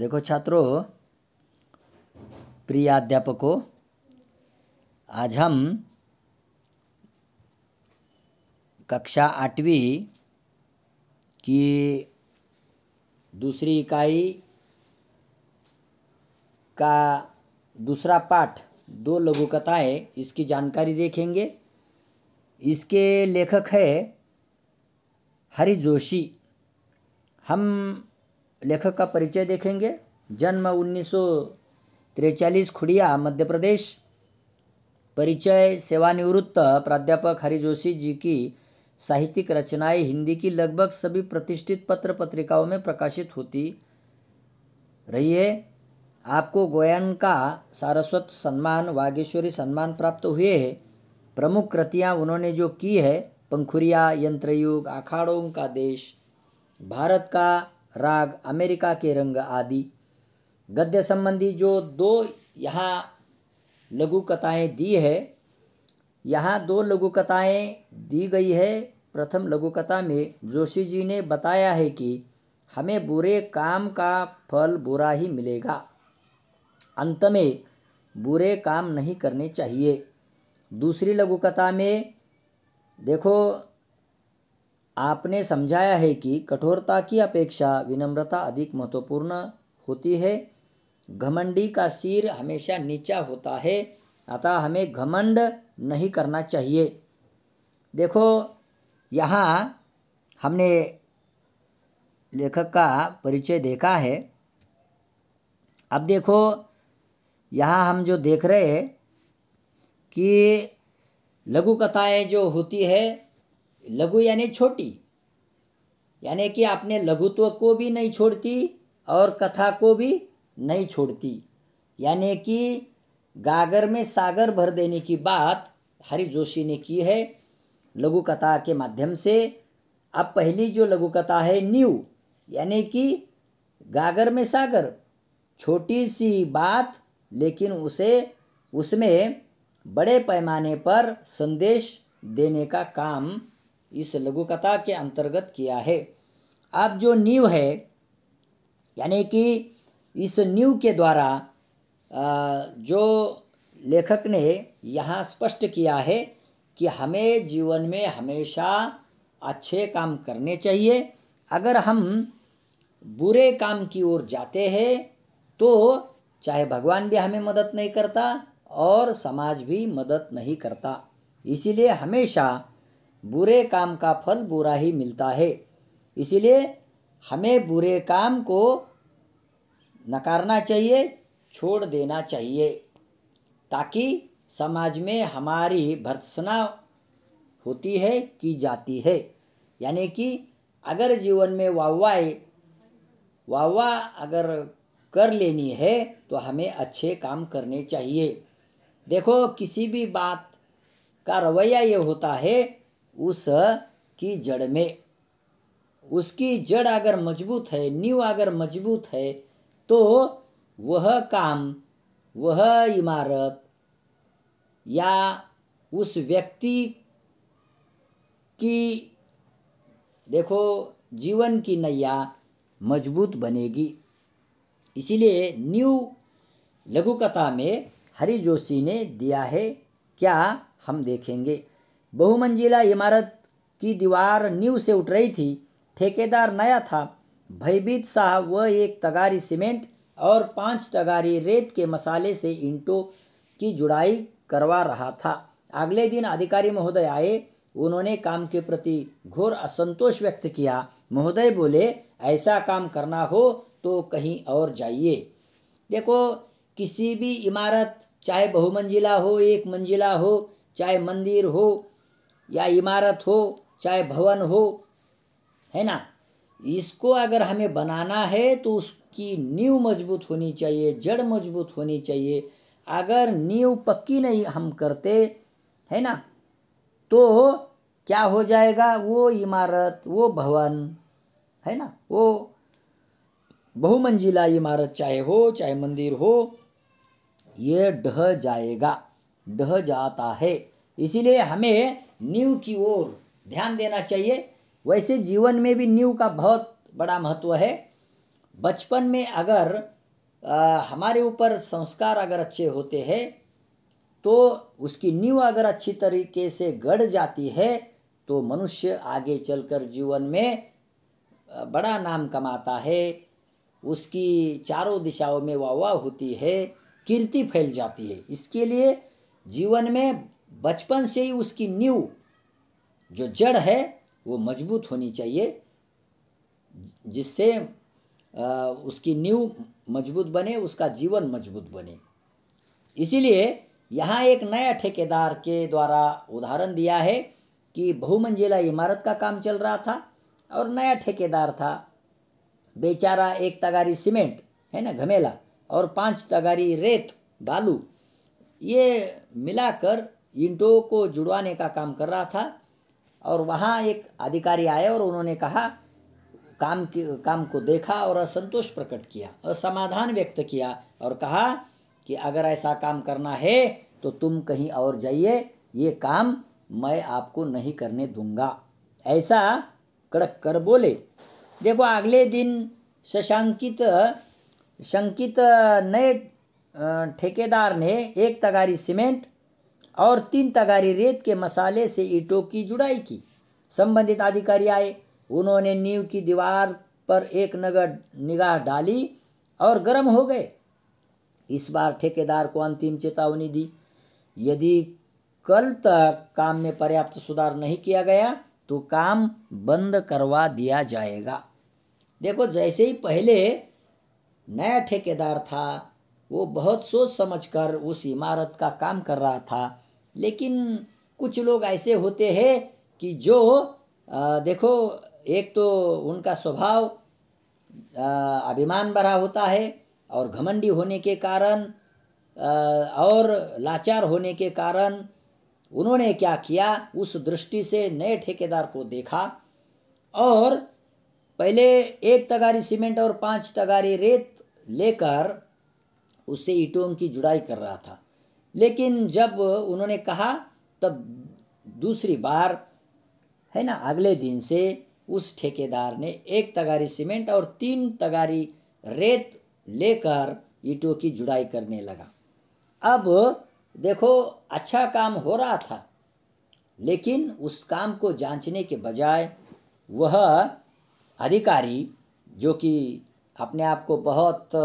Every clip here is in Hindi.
देखो छात्रों, प्रिय अध्यापकों, आज हम कक्षा 8वीं की दूसरी इकाई का दूसरा पाठ 2 लघुकथाएं इसकी जानकारी देखेंगे। इसके लेखक है हरि जोशी। हम लेखक का परिचय देखेंगे। जन्म 1943 खुड़िया मध्य प्रदेश। परिचय सेवानिवृत्त प्राध्यापक हरि जोशी जी की साहित्यिक रचनाएं हिंदी की लगभग सभी प्रतिष्ठित पत्र पत्रिकाओं में प्रकाशित होती रही है। आपको गोयनका सारस्वत सम्मान, वागीश्वरी सम्मान प्राप्त हुए हैं। प्रमुख कृतियाँ उन्होंने जो की है, पंखुरिया, यंत्रयुग, अखाड़ों का देश, भारत का राग, अमेरिका के रंग आदि। गद्य संबंधी जो 2 यहाँ लघु कथाएँ दी है, यहाँ 2 लघु कथाएँ दी गई है। प्रथम लघु कथा में जोशी जी ने बताया है कि हमें बुरे काम का फल बुरा ही मिलेगा, अंत में बुरे काम नहीं करने चाहिए। दूसरी लघु कथा में देखो, आपने समझाया है कि कठोरता की अपेक्षा विनम्रता अधिक महत्वपूर्ण होती है। घमंडी का सिर हमेशा नीचा होता है, अतः हमें घमंड नहीं करना चाहिए। देखो, यहाँ हमने लेखक का परिचय देखा है। अब देखो, यहाँ हम जो देख रहे हैं कि लघु कथाएं जो होती है, लघु यानी छोटी, यानी कि आपने लघुत्व को भी नहीं छोड़ती और कथा को भी नहीं छोड़ती, यानी कि गागर में सागर भर देने की बात हरि जोशी ने की है लघु कथा के माध्यम से। अब पहली जो लघु कथा है न्यू, यानी कि गागर में सागर, छोटी सी बात लेकिन उसमें बड़े पैमाने पर संदेश देने का काम इस लघु कथा के अंतर्गत किया है। अब जो नींव है, यानी कि इस नींव के द्वारा जो लेखक ने यहाँ स्पष्ट किया है कि हमें जीवन में हमेशा अच्छे काम करने चाहिए। अगर हम बुरे काम की ओर जाते हैं तो चाहे भगवान भी हमें मदद नहीं करता और समाज भी मदद नहीं करता। इसीलिए हमेशा बुरे काम का फल बुरा ही मिलता है। इसीलिए हमें बुरे काम को नकारना चाहिए, छोड़ देना चाहिए, ताकि समाज में हमारी भर्त्सना होती है, की जाती है। यानी कि अगर जीवन में वाहवाह अगर कर लेनी है तो हमें अच्छे काम करने चाहिए। देखो, किसी भी बात का रवैया ये होता है उस की जड़ में, उसकी जड़ अगर मजबूत है, नींव अगर मजबूत है, तो वह काम, वह इमारत या उस व्यक्ति की देखो जीवन की नैया मजबूत बनेगी। इसीलिए न्यू लघु कथा में हरि जोशी ने दिया है क्या, हम देखेंगे। बहुमंजिला इमारत की दीवार नींव से उठ रही थी। ठेकेदार नया था। भयभीत साहब वह 1 तगारी सीमेंट और 5 तगारी रेत के मसाले से ईंटों की जुड़ाई करवा रहा था। अगले दिन अधिकारी महोदय आए। उन्होंने काम के प्रति घोर असंतोष व्यक्त किया। महोदय बोले, ऐसा काम करना हो तो कहीं और जाइए। देखो, किसी भी इमारत, चाहे बहुमंजिला हो, 1 मंजिला हो, चाहे मंदिर हो या इमारत हो, चाहे भवन हो, है ना, इसको अगर हमें बनाना है तो उसकी नींव मजबूत होनी चाहिए, जड़ मजबूत होनी चाहिए। अगर नींव पक्की नहीं हम करते, है ना, तो क्या हो जाएगा, वो इमारत, वो भवन, है ना, वो बहुमंजिला इमारत चाहे हो, चाहे मंदिर हो, ये ढह जाएगा, ढह जाता है। इसीलिए हमें नींव की ओर ध्यान देना चाहिए। वैसे जीवन में भी नींव का बहुत बड़ा महत्व है। बचपन में अगर हमारे ऊपर संस्कार अगर अच्छे होते हैं तो उसकी नींव अगर अच्छी तरीके से गढ़ जाती है तो मनुष्य आगे चलकर जीवन में बड़ा नाम कमाता है, उसकी चारों दिशाओं में वाह होती है, कीर्ति फैल जाती है। इसके लिए जीवन में बचपन से ही उसकी नींव जो जड़ है वो मजबूत होनी चाहिए, जिससे उसकी नींव मजबूत बने, उसका जीवन मजबूत बने। इसीलिए यहाँ एक नया ठेकेदार के द्वारा उदाहरण दिया है कि बहुमंजिला इमारत का काम चल रहा था और नया ठेकेदार था। बेचारा 1 तगारी सीमेंट है ना, घमेला, और 5 तगारी रेत बालू, ये मिलाकर ईंटों को जुड़वाने का काम कर रहा था। और वहाँ एक अधिकारी आए और उन्होंने कहा, काम को देखा और असंतोष प्रकट किया, असमाधान व्यक्त किया और कहा कि अगर ऐसा काम करना है तो तुम कहीं और जाइए, ये काम मैं आपको नहीं करने दूंगा, ऐसा कड़क कर बोले। देखो अगले दिन शंकित नए ठेकेदार ने 1 तगारी सीमेंट और 3 तगारी रेत के मसाले से ईंटों की जुड़ाई की। संबंधित अधिकारी आए, उन्होंने नींव की दीवार पर एक निगाह डाली और गर्म हो गए। इस बार ठेकेदार को अंतिम चेतावनी दी, यदि कल तक काम में पर्याप्त सुधार नहीं किया गया तो काम बंद करवा दिया जाएगा। देखो जैसे ही पहले नया ठेकेदार था वो बहुत सोच समझकर उस इमारत का काम कर रहा था, लेकिन कुछ लोग ऐसे होते हैं कि जो देखो एक तो उनका स्वभाव अभिमान भरा होता है और घमंडी होने के कारण और लाचार होने के कारण उन्होंने क्या किया, उस दृष्टि से नए ठेकेदार को देखा और पहले 1 तगारी सीमेंट और 5 तगारी रेत लेकर उससे ईंटों की जुड़ाई कर रहा था। लेकिन जब उन्होंने कहा तब दूसरी बार है ना, अगले दिन से उस ठेकेदार ने 1 तगारी सीमेंट और 3 तगारी रेत लेकर ईंटों की जुड़ाई करने लगा। अब देखो अच्छा काम हो रहा था, लेकिन उस काम को जांचने के बजाय वह अधिकारी जो कि अपने आप को बहुत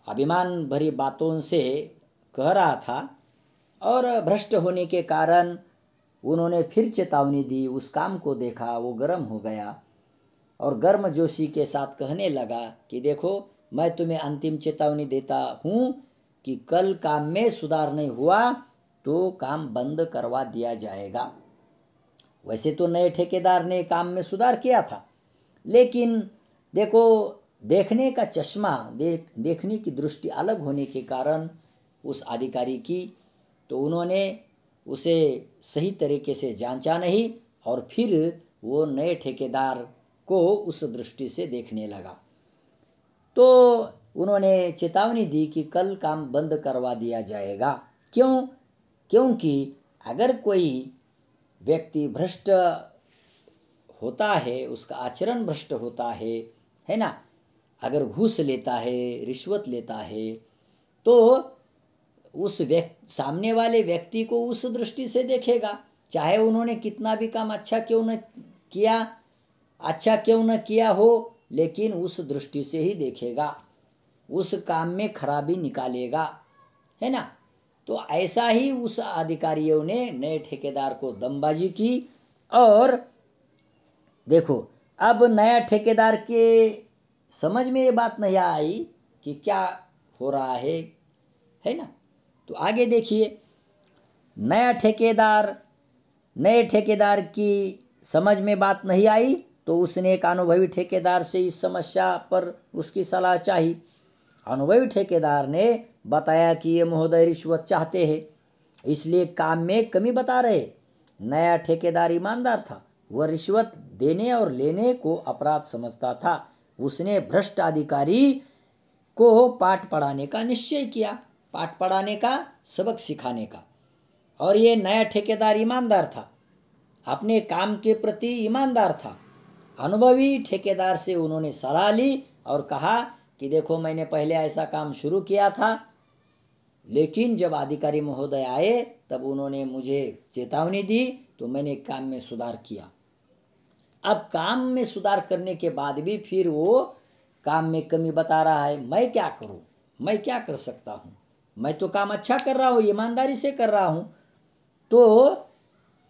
अभिमान भरी बातों से कह रहा था और भ्रष्ट होने के कारण उन्होंने फिर चेतावनी दी। उस काम को देखा, वो गर्म हो गया और गर्मजोशी के साथ कहने लगा कि देखो मैं तुम्हें अंतिम चेतावनी देता हूँ कि कल काम में सुधार नहीं हुआ तो काम बंद करवा दिया जाएगा। वैसे तो नए ठेकेदार ने काम में सुधार किया था, लेकिन देखो देखने का चश्मा, देखने की दृष्टि अलग होने के कारण उस अधिकारी की, तो उन्होंने उसे सही तरीके से जांचा नहीं और फिर वो नए ठेकेदार को उस दृष्टि से देखने लगा। तो उन्होंने चेतावनी दी कि कल काम बंद करवा दिया जाएगा। क्यों? क्योंकि अगर कोई व्यक्ति भ्रष्ट होता है, उसका आचरण भ्रष्ट होता है ना, अगर घूस लेता है, रिश्वत लेता है, तो उस सामने वाले व्यक्ति को उस दृष्टि से देखेगा, चाहे उन्होंने कितना भी काम अच्छा क्यों न किया हो, लेकिन उस दृष्टि से ही देखेगा, उस काम में खराबी निकालेगा, है ना। तो ऐसा ही उस अधिकारियों ने नए ठेकेदार को दमबाजी की और देखो अब नया ठेकेदार के समझ में ये बात नहीं आई कि क्या हो रहा है ना। तो आगे देखिए, नए ठेकेदार की समझ में बात नहीं आई तो उसने एक अनुभवी ठेकेदार से इस समस्या पर उसकी सलाह चाही। अनुभवी ठेकेदार ने बताया कि ये महोदय रिश्वत चाहते हैं, इसलिए काम में कमी बता रहे। नया ठेकेदार ईमानदार था, वह रिश्वत देने और लेने को अपराध समझता था। उसने भ्रष्ट अधिकारी को पाठ पढ़ाने का निश्चय किया, पाठ पढ़ाने का, सबक सिखाने का। और ये नया ठेकेदार ईमानदार था, अपने काम के प्रति ईमानदार था अनुभवी ठेकेदार से उन्होंने सलाह ली और कहा कि देखो मैंने पहले ऐसा काम शुरू किया था, लेकिन जब अधिकारी महोदय आए तब उन्होंने मुझे चेतावनी दी तो मैंने काम में सुधार किया। अब काम में सुधार करने के बाद भी फिर वो काम में कमी बता रहा है। मैं क्या करूं? मैं क्या कर सकता हूं? मैं तो काम अच्छा कर रहा हूं, ईमानदारी से कर रहा हूं। तो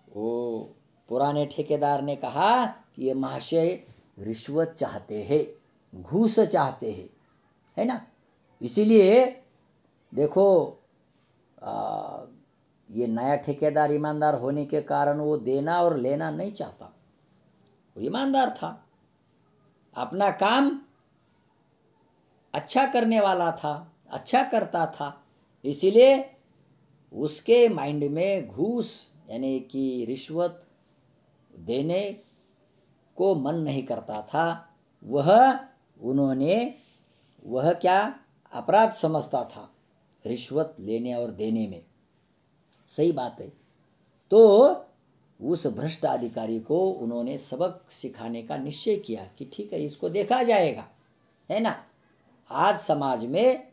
वो पुराने ठेकेदार ने कहा कि ये महाशय रिश्वत चाहते हैं, घूस चाहते हैं, है ना। इसीलिए देखो ये नया ठेकेदार ईमानदार होने के कारण वो देना और लेना नहीं चाहता। वो ईमानदार था, अपना काम अच्छा करने वाला था, अच्छा करता था, इसीलिए उसके माइंड में घूस यानी कि रिश्वत देने को मन नहीं करता था। वह क्या अपराध समझता था रिश्वत लेने और देने में। सही बात है। तो उस भ्रष्ट अधिकारी को उन्होंने सबक सिखाने का निश्चय किया कि ठीक है, इसको देखा जाएगा, है ना। आज समाज में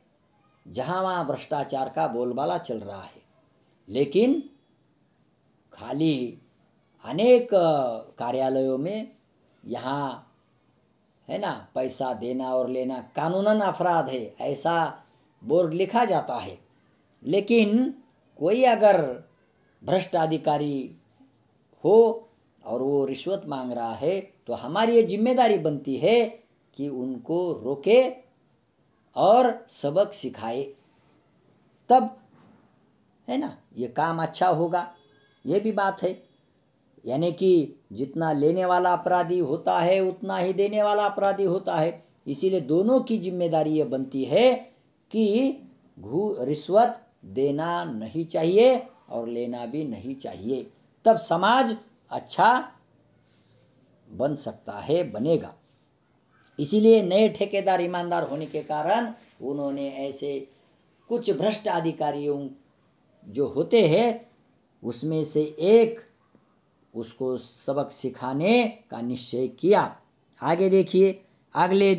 जहाँ वहाँ भ्रष्टाचार का बोलबाला चल रहा है, लेकिन खाली अनेक कार्यालयों में यहाँ है ना पैसा देना और लेना कानूनन अपराध है ऐसा बोर्ड लिखा जाता है। लेकिन कोई अगर भ्रष्ट अधिकारी हो और वो रिश्वत मांग रहा है तो हमारी ये जिम्मेदारी बनती है कि उनको रोके और सबक सिखाए, तब है ना ये काम अच्छा होगा। ये भी बात है, यानी कि जितना लेने वाला अपराधी होता है उतना ही देने वाला अपराधी होता है। इसीलिए दोनों की जिम्मेदारी ये बनती है कि रिश्वत देना नहीं चाहिए और लेना भी नहीं चाहिए, तब समाज अच्छा बन सकता है, बनेगा। इसीलिए नए ठेकेदार ईमानदार होने के कारण उन्होंने ऐसे कुछ भ्रष्ट अधिकारियों जो होते हैं उसमें से एक उसको सबक सिखाने का निश्चय किया। आगे देखिए, अगले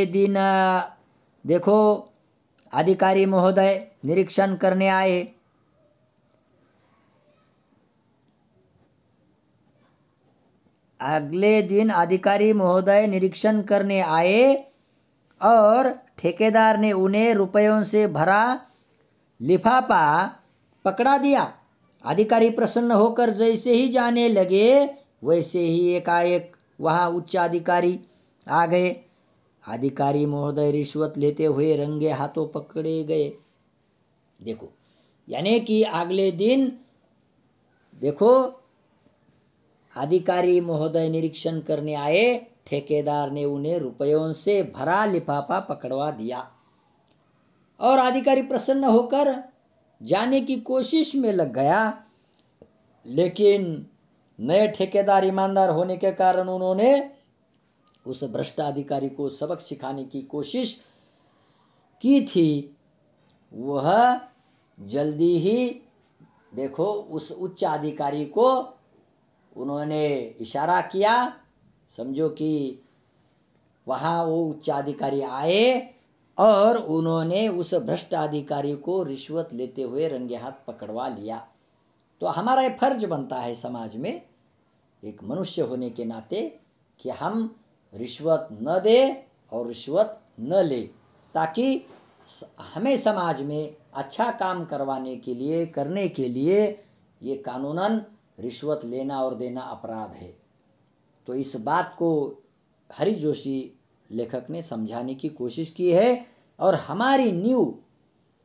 दिन देखो अधिकारी महोदय निरीक्षण करने आए। अगले दिन अधिकारी महोदय निरीक्षण करने आए और ठेकेदार ने उन्हें रुपयों से भरा लिफाफा पकड़ा दिया। अधिकारी प्रसन्न होकर जैसे ही जाने लगे वैसे ही एकाएक वहाँ उच्च अधिकारी आ गए। अधिकारी महोदय रिश्वत लेते हुए रंगे हाथों पकड़े गए। देखो, यानी कि अगले दिन देखो अधिकारी महोदय निरीक्षण करने आए, ठेकेदार ने उन्हें रुपयों से भरा लिफाफा पकड़वा दिया और अधिकारी प्रसन्न होकर जाने की कोशिश में लग गया। लेकिन नए ठेकेदार ईमानदार होने के कारण उन्होंने उस भ्रष्ट अधिकारी को सबक सिखाने की कोशिश की थी। वह जल्दी ही देखो उस उच्च अधिकारी को उन्होंने इशारा किया, समझो कि वहाँ वो उच्च अधिकारी आए और उन्होंने उस भ्रष्ट अधिकारी को रिश्वत लेते हुए रंगे हाथ पकड़वा लिया। तो हमारा ये फर्ज बनता है समाज में एक मनुष्य होने के नाते कि हम रिश्वत न दे और रिश्वत न ले, ताकि हमें समाज में अच्छा काम करने के लिए ये कानूनन रिश्वत लेना और देना अपराध है। तो इस बात को हरि जोशी लेखक ने समझाने की कोशिश की है और हमारी नींव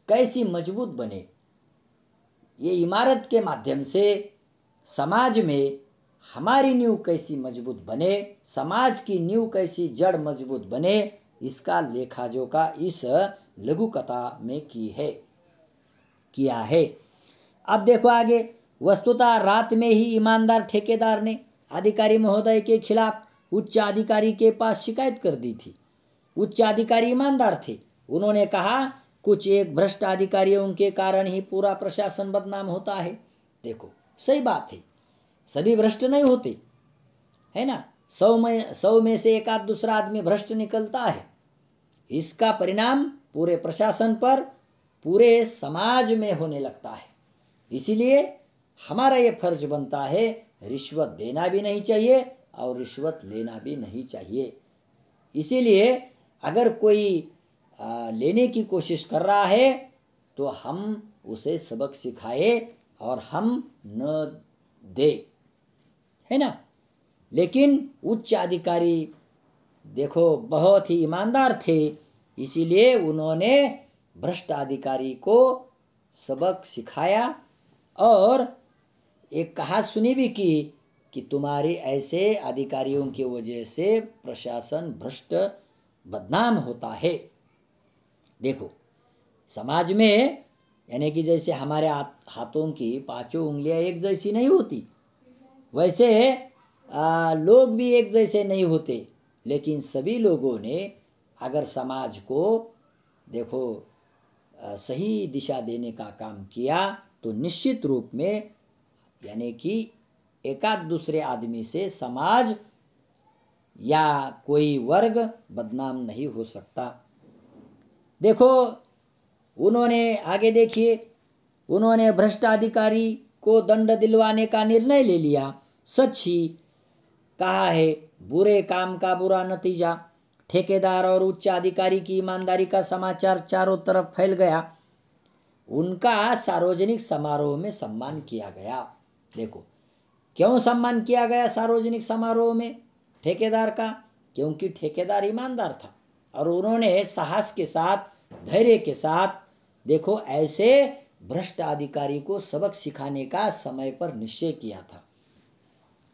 कैसी मजबूत बने, ये इमारत के माध्यम से समाज में हमारी नींव कैसी मजबूत बने, समाज की नींव कैसी जड़ मजबूत बने, इसका लेखाजोखा इस लघु कथा में किया है। अब देखो आगे, वस्तुतः रात में ही ईमानदार ठेकेदार ने अधिकारी महोदय के खिलाफ उच्च अधिकारी के पास शिकायत कर दी थी। उच्च अधिकारी ईमानदार थे। उन्होंने कहा कुछ एक भ्रष्ट अधिकारियों के कारण ही पूरा प्रशासन बदनाम होता है। देखो सही बात है, सभी भ्रष्ट नहीं होते, है ना। 100 में से एक आध दूसरा आदमी भ्रष्ट निकलता है। इसका परिणाम पूरे प्रशासन पर, पूरे समाज में होने लगता है। इसीलिए हमारा ये फर्ज बनता है, रिश्वत देना भी नहीं चाहिए और रिश्वत लेना भी नहीं चाहिए। इसीलिए अगर कोई लेने की कोशिश कर रहा है तो हम उसे सबक सिखाए और हम न दे, है ना। लेकिन उच्च अधिकारी देखो बहुत ही ईमानदार थे, इसीलिए उन्होंने भ्रष्ट अधिकारी को सबक सिखाया और एक कहावत सुनी भी कि तुम्हारे ऐसे अधिकारियों की वजह से प्रशासन भ्रष्ट बदनाम होता है। देखो समाज में यानी कि जैसे हमारे हाथों की पांचों उंगलियां एक जैसी नहीं होती, वैसे लोग भी एक जैसे नहीं होते। लेकिन सभी लोगों ने अगर समाज को देखो सही दिशा देने का काम किया तो निश्चित रूप में यानी कि एकाध दूसरे आदमी से समाज या कोई वर्ग बदनाम नहीं हो सकता। देखो उन्होंने आगे देखिए, उन्होंने भ्रष्ट अधिकारी को दंड दिलवाने का निर्णय ले लिया। सच ही कहा है, बुरे काम का बुरा नतीजा। ठेकेदार और उच्च अधिकारी की ईमानदारी का समाचार चारों तरफ फैल गया। उनका सार्वजनिक समारोह में सम्मान किया गया। देखो क्यों सम्मान किया गया सार्वजनिक समारोह में ठेकेदार का? क्योंकि ठेकेदार ईमानदार था और उन्होंने साहस के साथ, धैर्य के साथ देखो ऐसे भ्रष्ट अधिकारी को सबक सिखाने का समय पर निश्चय किया था।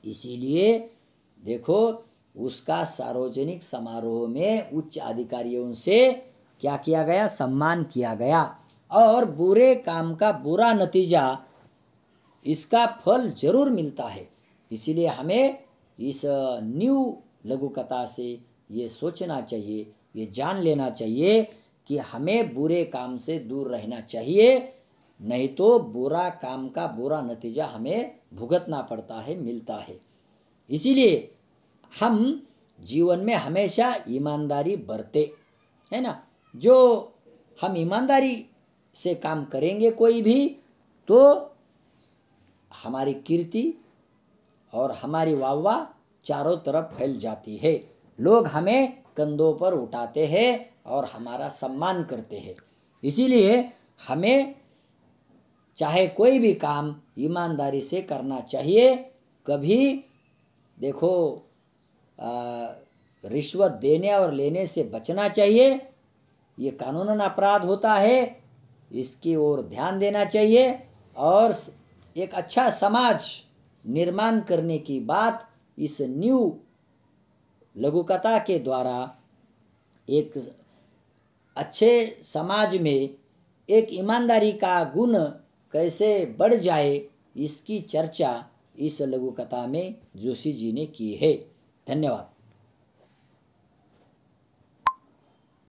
इसीलिए देखो उसका सार्वजनिक समारोह में उच्च अधिकारियों से क्या किया गया? सम्मान किया गया। और बुरे काम का बुरा नतीजा, इसका फल जरूर मिलता है। इसीलिए हमें इस न्यू लघु कथा से ये सोचना चाहिए, ये जान लेना चाहिए कि हमें बुरे काम से दूर रहना चाहिए, नहीं तो बुरा काम का बुरा नतीजा हमें भुगतना पड़ता है, मिलता है। इसीलिए हम जीवन में हमेशा ईमानदारी बरते, है ना। जो हम ईमानदारी से काम करेंगे कोई भी, तो हमारी कीर्ति और हमारी वाहवाह चारों तरफ फैल जाती है। लोग हमें कंधों पर उठाते हैं और हमारा सम्मान करते हैं। इसीलिए हमें चाहे कोई भी काम ईमानदारी से करना चाहिए। कभी देखो रिश्वत देने और लेने से बचना चाहिए। ये कानूनन अपराध होता है, इसकी ओर ध्यान देना चाहिए और एक अच्छा समाज निर्माण करने की बात इस न्यू लघु कथा के द्वारा एक अच्छे समाज में एक ईमानदारी का गुण कैसे बढ़ जाए, इसकी चर्चा इस लघु कथा में जोशी जी ने की है। धन्यवाद।